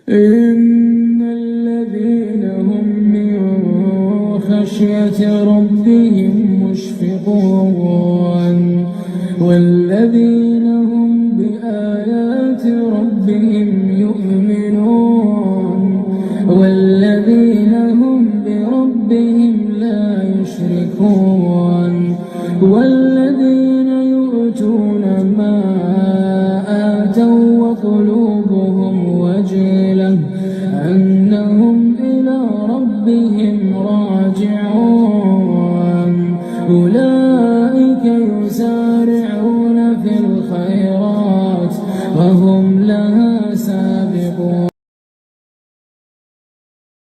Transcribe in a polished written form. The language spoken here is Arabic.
إن الذين هم من خشية ربهم مشفقون والذين هم بآيات ربهم يؤمنون والذين هم بربهم لا يشركون والذين يؤتون ما